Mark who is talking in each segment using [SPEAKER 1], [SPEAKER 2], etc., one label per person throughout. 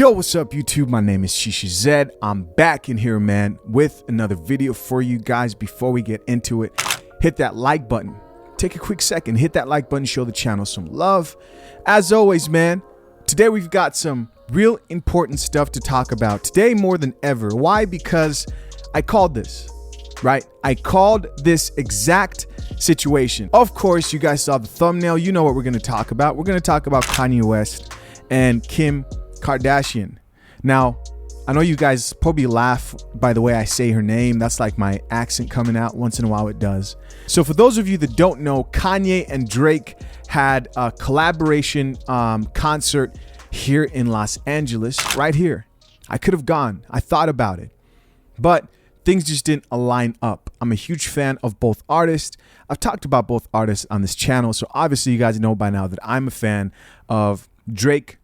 [SPEAKER 1] Yo, what's up YouTube? My name is Shishi Zed. I'm back in here, man, with another video for you guys. Before we get into it, hit that like button. Take a quick second, hit that like button, show the channel some love. As always, man, today we've got some real important stuff to talk about. Today more than ever. Why? Because I called this, right? I called this exact situation. Of course, you guys saw the thumbnail. You know what we're going to talk about. We're going to talk about Kanye West and Kim Kardashian. Now, I know you guys probably laugh by the way I say her name. That's like my accent coming out. Once in a while it does. So for those of you that don't know, Kanye and Drake had a collaboration concert here in Los Angeles, right here. I could have gone. I thought about it, but things just didn't align up. I'm a huge fan of both artists. I've talked about both artists on this channel, so obviously you guys know by now that I'm a fan of Drake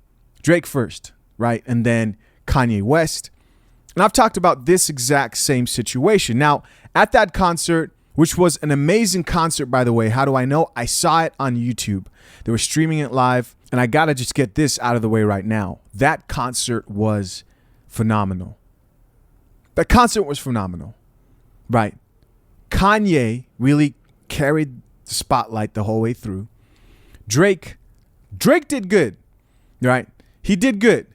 [SPEAKER 1] first, right? And then Kanye West. And I've talked about this exact same situation. Now, at that concert, which was an amazing concert, by the way, how do I know? I saw it on YouTube. They were streaming it live, and I gotta just get this out of the way right now. That concert was phenomenal. That concert was phenomenal, right? Kanye really carried the spotlight the whole way through. Drake did good, right? He did good.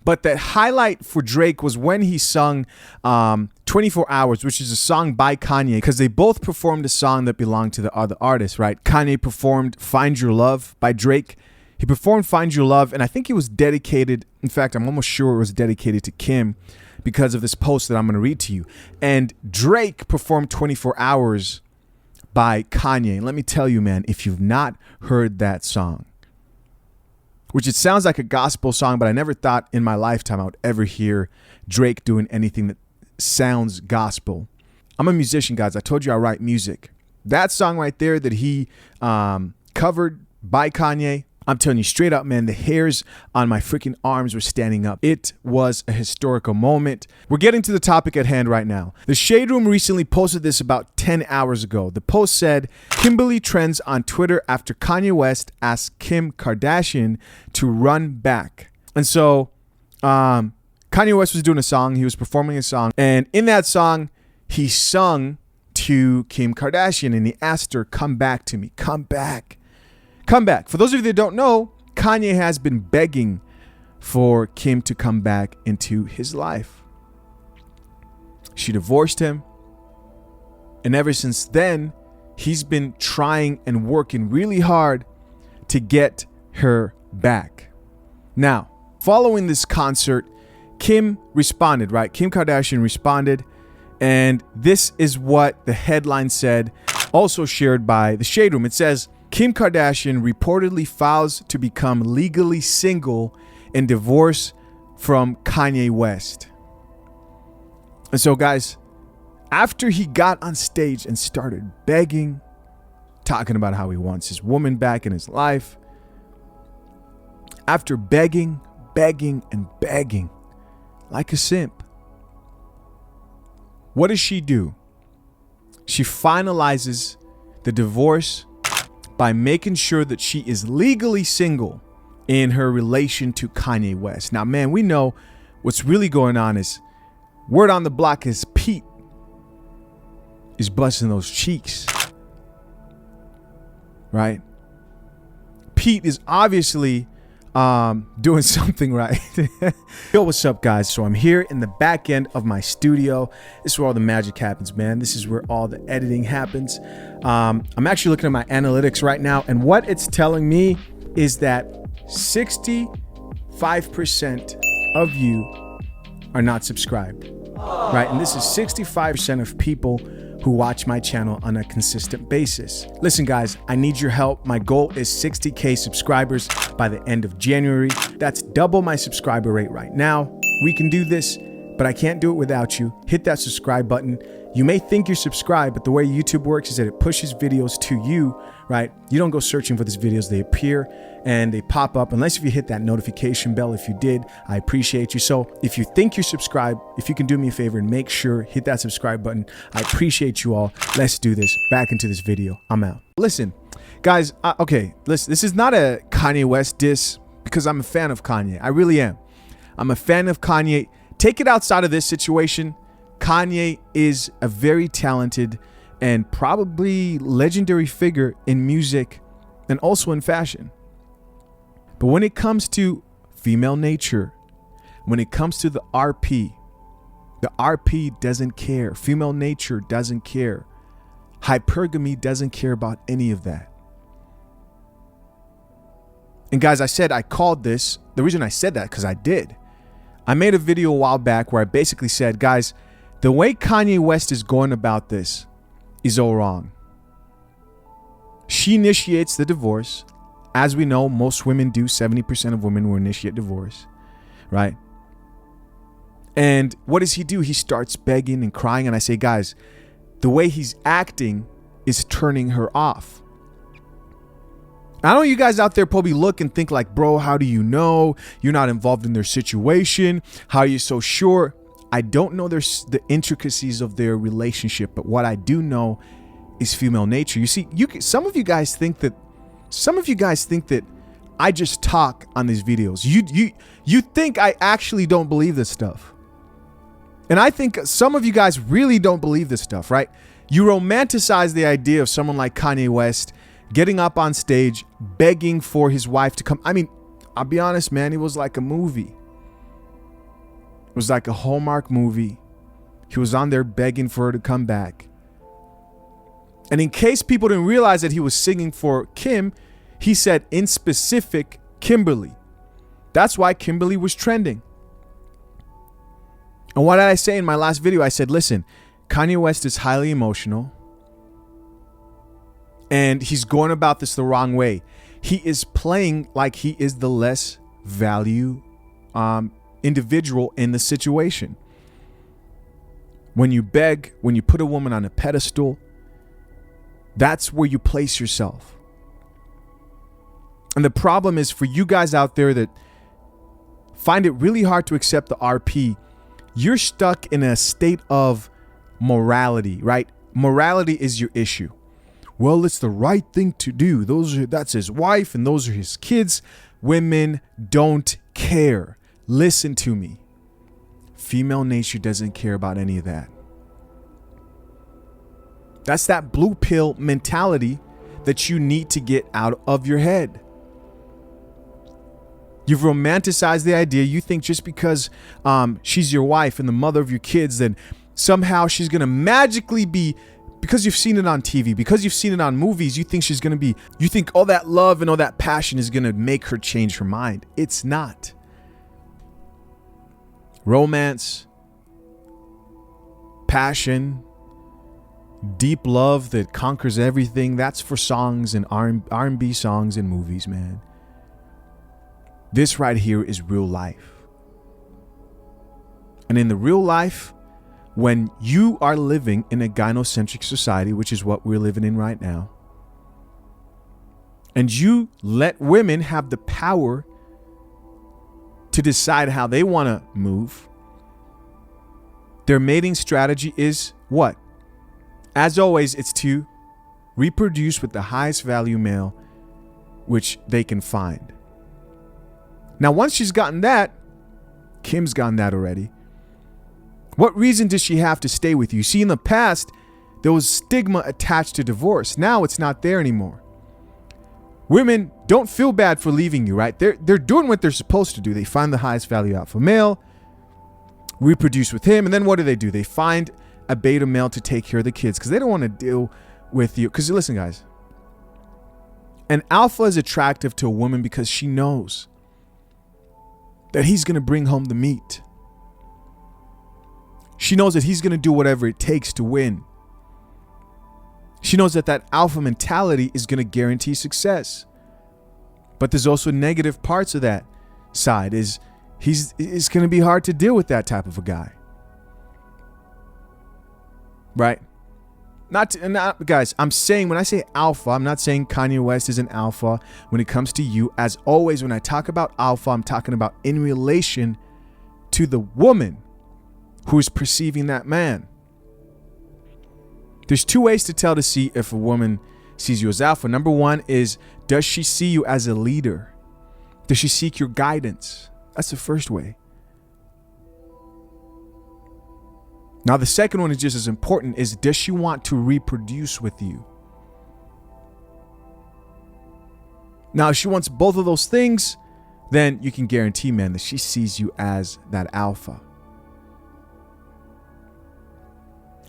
[SPEAKER 1] But the highlight for Drake was when he sung 24 Hours, which is a song by Kanye, because they both performed a song that belonged to the other artist, right? Kanye performed Find Your Love by Drake. He performed Find Your Love, and I think it was dedicated, in fact, I'm almost sure it was dedicated to Kim because of this post that I'm going to read to you. And Drake performed 24 Hours by Kanye. And let me tell you, man, if you've not heard that song, which it sounds like a gospel song, but I never thought in my lifetime I would ever hear Drake doing anything that sounds gospel. I'm a musician, guys. I told you I write music. That song right there that he covered by Kanye, I'm telling you straight up, man, the hairs on my freaking arms were standing up. It was a historical moment. We're getting to the topic at hand right now. The Shade Room recently posted this about 10 hours ago. The post said, Kimberly trends on Twitter after Kanye West asked Kim Kardashian to run back. And so Kanye West was doing a song. He was performing a song. And in that song, he sung to Kim Kardashian and he asked her, come back to me, come back. Come back. For those of you that don't know, Kanye has been begging for Kim to come back into his life. She divorced him. And ever since then, he's been trying and working really hard to get her back. Now, following this concert, Kim responded, right? Kim Kardashian responded. And this is what the headline said, also shared by the Shade Room. It says, Kim Kardashian reportedly files to become legally single and divorce from Kanye West. And so, guys, after he got on stage and started begging, talking about how he wants his woman back in his life, after begging, and begging like a simp, what does she do? She finalizes the divorce by making sure that she is legally single in her relation to Kanye West. Now, man, we know what's really going on is word on the block is Pete is busting those cheeks, right? Pete is obviously doing something right. Yo, what's up, guys? So I'm here in the back end of my studio. This is where all the magic happens, man. This is where all the editing happens. I'm actually looking at my analytics right now, and what it's telling me is that 65% of you are not subscribed, right? And this is 65% of people who watch my channel on a consistent basis. Listen, guys, I need your help. My goal is 60K subscribers by the end of January. That's double my subscriber rate right now. We can do this, but I can't do it without you. Hit that subscribe button. You may think you're subscribed, but the way YouTube works is that it pushes videos to you, right? You don't go searching for these videos. They appear and they pop up, unless if you hit that notification bell. If you did, I appreciate you. So if you think you're subscribed, if you can do me a favor and make sure, hit that subscribe button. I appreciate you all. Let's do this. Back into this video. I'm out. Listen, guys, okay, listen, this is not a Kanye West diss because I'm a fan of Kanye. I really am. I'm a fan of Kanye. Take it outside of this situation. Kanye is a very talented and probably legendary figure in music and also in fashion. But when it comes to female nature, when it comes to the RP doesn't care. Female nature doesn't care. Hypergamy doesn't care about any of that. And guys, I called this. The reason I said that, because I did. I made a video a while back where I basically said, guys, the way Kanye West is going about this is all wrong. She initiates the divorce. As we know, most women do. 70% of women will initiate divorce, right? And what does he do? He starts begging and crying. And I say, guys, the way he's acting is turning her off. I know you guys out there probably look and think like, bro, how do you know? You're not involved in their situation. How are you so sure? I don't know the intricacies of their relationship, but what I do know is female nature. You see, some of you guys think that I just talk on these videos. You think I actually don't believe this stuff. And I think some of you guys really don't believe this stuff, right? You romanticize the idea of someone like Kanye West getting up on stage, begging for his wife to come. I mean, I'll be honest, man, it was like a movie. It was like a Hallmark movie. He was on there begging for her to come back. And in case people didn't realize that he was singing for Kim, he said in specific, Kimberly. That's why Kimberly was trending. And what did I say in my last video? I said, listen, Kanye West is highly emotional. And he's going about this the wrong way. He is playing like he is the less value individual in the situation. When you beg, when you put a woman on a pedestal, that's where you place yourself. And the problem is for you guys out there that find it really hard to accept the RP, you're stuck in a state of morality, right? Morality is your issue. Well, it's the right thing to do. That's his wife and those are his kids. Women don't care. Listen to me. Female nature doesn't care about any of that. That's that blue pill mentality that you need to get out of your head. You've romanticized the idea. You think just because she's your wife and the mother of your kids, then somehow she's going to magically be, because you've seen it on TV, because you've seen it on movies, you think she's going to be, you think all that love and all that passion is going to make her change her mind. It's not. Romance, passion, deep love that conquers everything, that's for songs and R&B songs and movies, man. This right here is real life. And in the real life, when you are living in a gynocentric society, which is what we're living in right now, and you let women have the power to decide how they want to move, their mating strategy is what? As always, it's to reproduce with the highest value male which they can find. Now, once she's gotten that, Kim's gotten that already. What reason does she have to stay with you? See, in the past, there was stigma attached to divorce. Now it's not there anymore. Women don't feel bad for leaving you, right? They're doing what they're supposed to do. They find the highest value alpha male, reproduce with him, and then what do? They find a beta male to take care of the kids because they don't want to deal with you. Because listen, guys, an alpha is attractive to a woman because she knows that he's going to bring home the meat. She knows that he's going to do whatever it takes to win. She knows that that alpha mentality is going to guarantee success. But there's also negative parts of that side. It's going to be hard to deal with that type of a guy. Right? Not guys, I'm saying, when I say alpha, I'm not saying Kanye West is an alpha when it comes to you. As always, when I talk about alpha, I'm talking about in relation to the woman who is perceiving that man. There's two ways to tell to see if a woman sees you as alpha. Number one is, does she see you as a leader? Does she seek your guidance? That's the first way. Now, the second one is just as important, is does she want to reproduce with you? Now, if she wants both of those things, then you can guarantee, man, that she sees you as that alpha.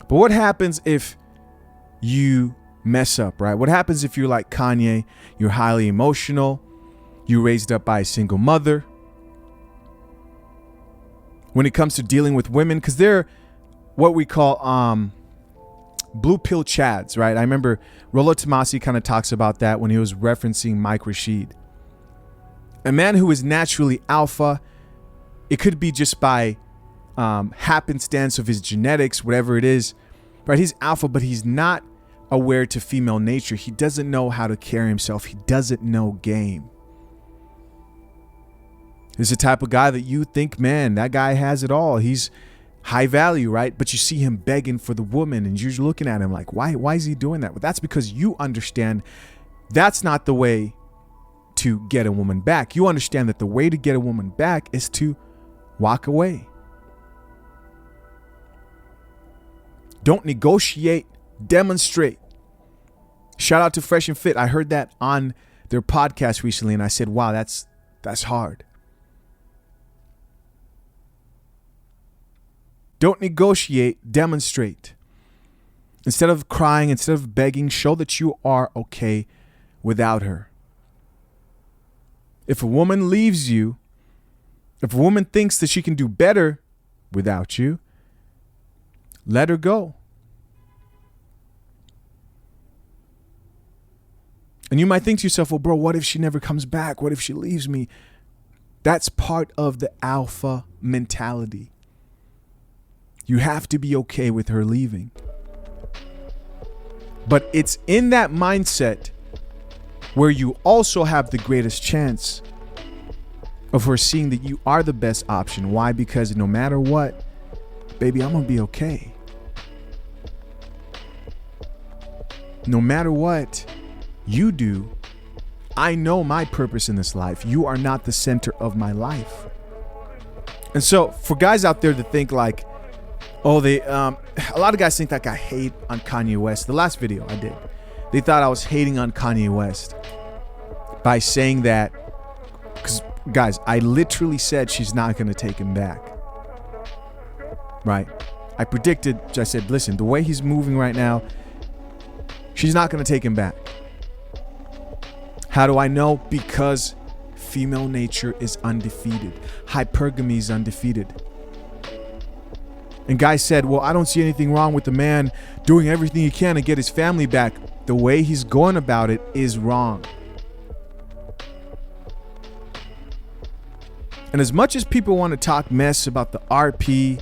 [SPEAKER 1] But what happens if you mess up, right? What happens if you're like Kanye, you're highly emotional, you're raised up by a single mother? When it comes to dealing with women, because they're what we call blue pill chads, right? I remember Rollo Tomasi kind of talks about that when he was referencing Mike Rashid. A man who is naturally alpha, it could be just by happenstance of his genetics, whatever it is, right? He's alpha, but he's not aware to female nature. He doesn't know how to carry himself. He doesn't know game. He's the type of guy that you think, man, that guy has it all. He's high value, right? But you see him begging for the woman and you're looking at him like, why is he doing that? Well, that's because you understand that's not the way to get a woman back. You understand that the way to get a woman back is to walk away. Don't negotiate, demonstrate. Shout out to Fresh and Fit. I heard that on their podcast recently and I said, wow, that's hard. Don't negotiate, demonstrate. Instead of crying, instead of begging, show that you are okay without her. If a woman leaves you, if a woman thinks that she can do better without you, let her go. And you might think to yourself, well, bro, what if she never comes back? What if she leaves me? That's part of the alpha mentality. You have to be okay with her leaving. But it's in that mindset where you also have the greatest chance of her seeing that you are the best option. Why? Because no matter what, baby, I'm going to be okay. No matter what you do, I know my purpose in this life. You are not the center of my life. And so for guys out there to think like, oh, a lot of guys think that I hate on Kanye West. The last video I did, they thought I was hating on Kanye West by saying that, because guys, I literally said she's not going to take him back. Right? I predicted, I said, listen, the way he's moving right now, she's not going to take him back. How do I know? Because female nature is undefeated. Hypergamy is undefeated. And guy said, well, I don't see anything wrong with the man doing everything he can to get his family back. The way he's going about it is wrong. And as much as people want to talk mess about the RP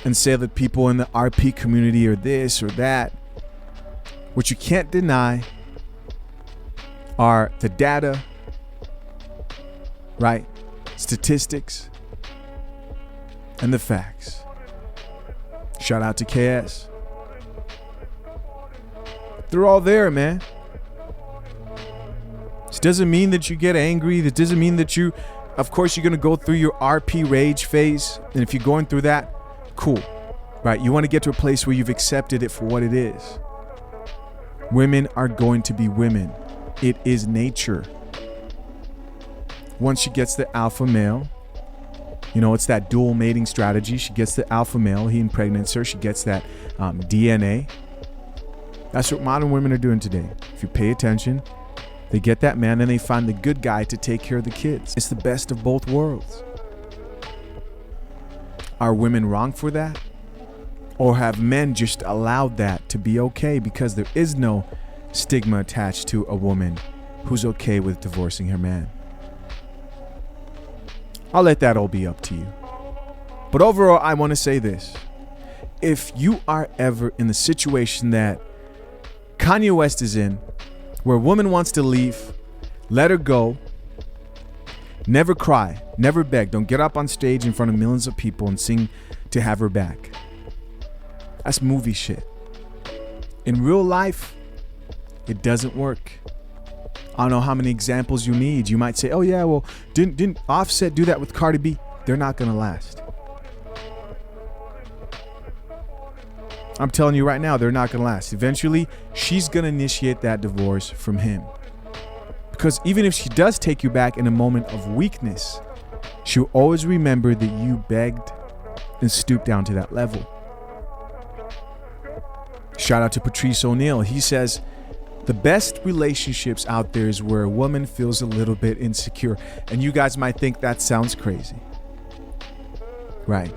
[SPEAKER 1] and say that people in the RP community are this or that, what you can't deny are the data, right? Statistics and the facts. Shout out to KS. They're all there, man. This doesn't mean that you get angry. That doesn't mean that you, of course, you're going to go through your RP rage phase. And if you're going through that, cool, right? You want to get to a place where you've accepted it for what it is. Women are going to be women. It is nature. Once she gets the alpha male, you know, it's that dual mating strategy. She gets the alpha male. He impregnates her. She gets that DNA. That's what modern women are doing today. If you pay attention, they get that man, then they find the good guy to take care of the kids. It's the best of both worlds. Are women wrong for that? Or have men just allowed that to be okay because there is no stigma attached to a woman who's okay with divorcing her man? I'll let that all be up to you. But overall, I want to say this. If you are ever in the situation that Kanye West is in, where a woman wants to leave, let her go. Never cry, never beg. Don't get up on stage in front of millions of people and sing to have her back. That's movie shit. In real life, it doesn't work. I don't know how many examples you need. You might say, oh yeah, well, didn't Offset do that with Cardi B? They're not gonna last. I'm telling you right now, they're not going to last. Eventually, she's going to initiate that divorce from him. Because even if she does take you back in a moment of weakness, she'll always remember that you begged and stooped down to that level. Shout out to Patrice O'Neal. He says, the best relationships out there is where a woman feels a little bit insecure. And you guys might think that sounds crazy. Right.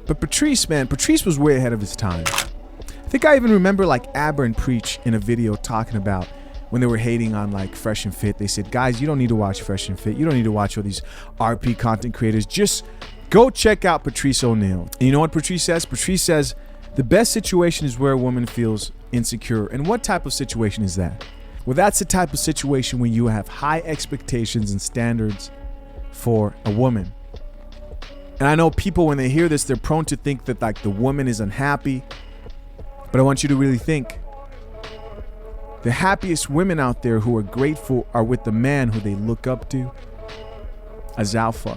[SPEAKER 1] But Patrice was way ahead of his time. I think I even remember like Aber and Preach in a video talking about when they were hating on like Fresh and Fit. They said, guys, you don't need to watch Fresh and Fit. You don't need to watch all these RP content creators. Just go check out Patrice O'Neal. And you know what Patrice says? Patrice says, the best situation is where a woman feels insecure. And what type of situation is that? Well, that's the type of situation when you have high expectations and standards for a woman. And I know people, when they hear this, they're prone to think that like the woman is unhappy. But I want you to really think. The happiest women out there who are grateful are with the man who they look up to as alpha,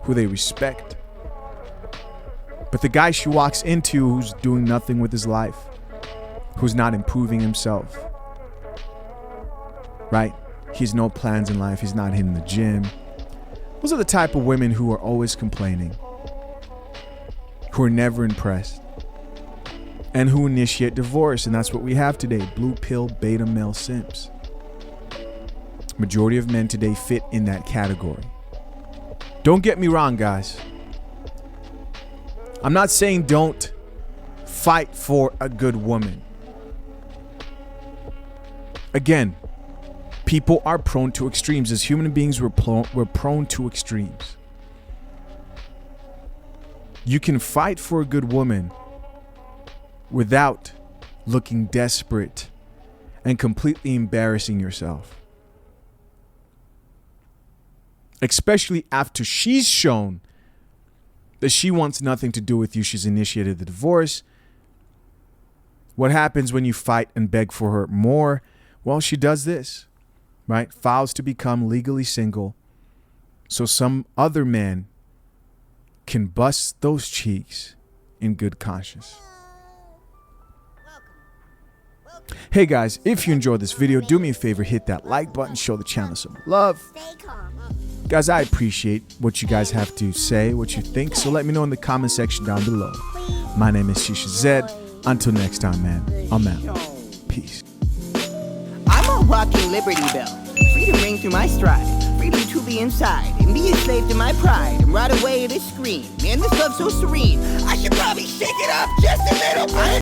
[SPEAKER 1] who they respect. But the guy she walks into who's doing nothing with his life, who's not improving himself, right? He has no plans in life. He's not hitting the gym. Those are the type of women who are always complaining, who are never impressed, and who initiate divorce. And that's what we have today. Blue pill beta male simps. Majority of men today fit in that category. Don't get me wrong, guys. I'm not saying don't fight for a good woman. Again, people are prone to extremes. As human beings, we're prone to extremes. You can fight for a good woman without looking desperate and completely embarrassing yourself. Especially after she's shown that she wants nothing to do with you. She's initiated the divorce. What happens when you fight and beg for her more? Well, she does this, right? Vows to become legally single so some other man can bust those cheeks in good conscience. Hey guys, if you enjoyed this video, do me a favor, hit that like button, show the channel some love. Guys, I appreciate what you guys have to say, what you think, so let me know in the comment section down below. My name is Shisha Zed. Until next time, man, I'm out. Peace.
[SPEAKER 2] I'm a walking Liberty Bell, free to ring through my stride, freedom to be inside, and be a slave to my pride, and ride away to scream. Man, this love's so serene, I should probably shake it up just a little bit.